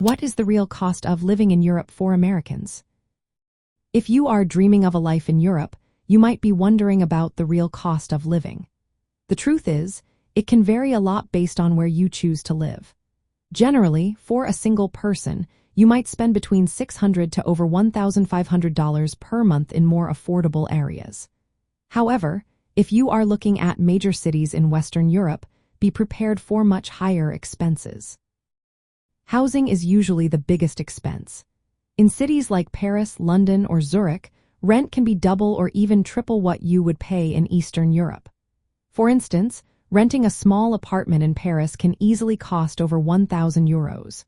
What is the real cost of living in Europe for Americans? If you are dreaming of a life in Europe, you might be wondering about the real cost of living. The truth is, it can vary a lot based on where you choose to live. Generally, for a single person, you might spend between $600 to over $1,500 per month in more affordable areas. However, if you are looking at major cities in Western Europe, be prepared for much higher expenses. Housing is usually the biggest expense. In cities like Paris, London, or Zurich, rent can be double or even triple what you would pay in Eastern Europe. For instance, renting a small apartment in Paris can easily cost over €1,000.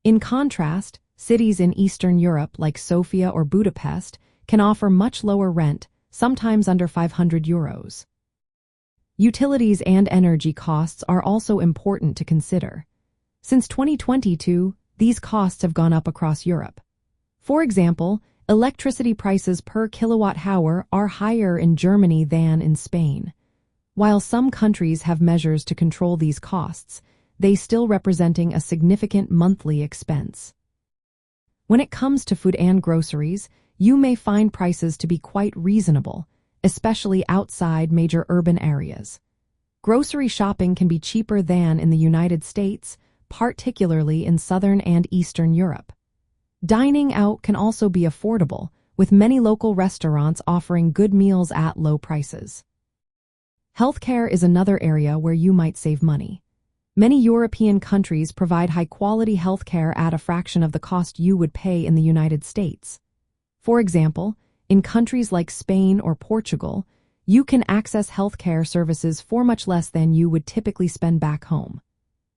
In contrast, cities in Eastern Europe like Sofia or Budapest can offer much lower rent, sometimes under €500. Utilities and energy costs are also important to consider. Since 2022, these costs have gone up across Europe. For example, electricity prices per kilowatt-hour are higher in Germany than in Spain. While some countries have measures to control these costs, they still representing a significant monthly expense. When it comes to food and groceries, you may find prices to be quite reasonable, especially outside major urban areas. Grocery shopping can be cheaper than in the United States, particularly in Southern and Eastern Europe. Dining out can also be affordable, with many local restaurants offering good meals at low prices. Healthcare is another area where you might save money. Many European countries provide high-quality healthcare at a fraction of the cost you would pay in the United States. For example, in countries like Spain or Portugal, you can access healthcare services for much less than you would typically spend back home.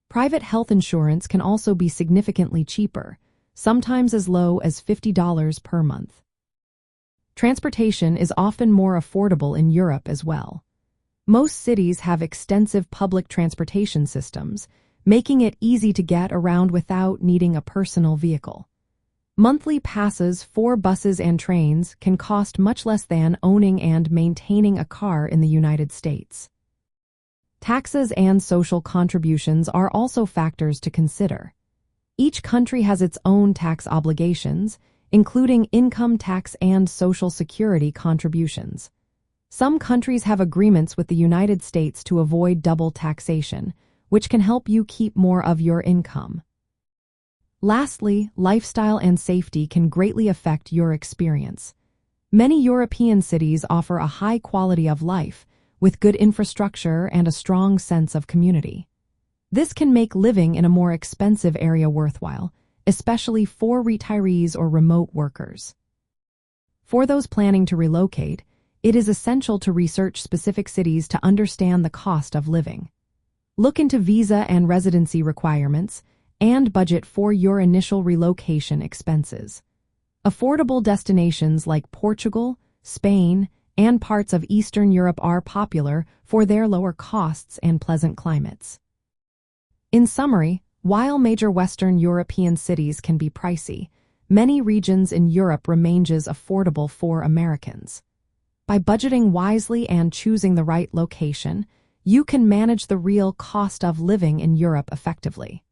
Private health insurance can also be significantly cheaper, sometimes as low as $50 per month. Transportation is often more affordable in Europe as well. Most cities have extensive public transportation systems, making it easy to get around without needing a personal vehicle. Monthly passes for buses and trains can cost much less than owning and maintaining a car in the United States. Taxes and social contributions are also factors to consider. Each country has its own tax obligations, including income tax and Social Security contributions. Some countries have agreements with the United States to avoid double taxation, which can help you keep more of your income. Lastly, lifestyle and safety can greatly affect your experience. Many European cities offer a high quality of life, with good infrastructure and a strong sense of community. This can make living in a more expensive area worthwhile, especially for retirees or remote workers. For those planning to relocate, it is essential to research specific cities to understand the cost of living. Look into visa and residency requirements, and budget for your initial relocation expenses. Affordable destinations like Portugal, Spain, and parts of Eastern Europe are popular for their lower costs and pleasant climates. In summary, while major Western European cities can be pricey, many regions in Europe remain affordable for Americans. By budgeting wisely and choosing the right location, you can manage the real cost of living in Europe effectively.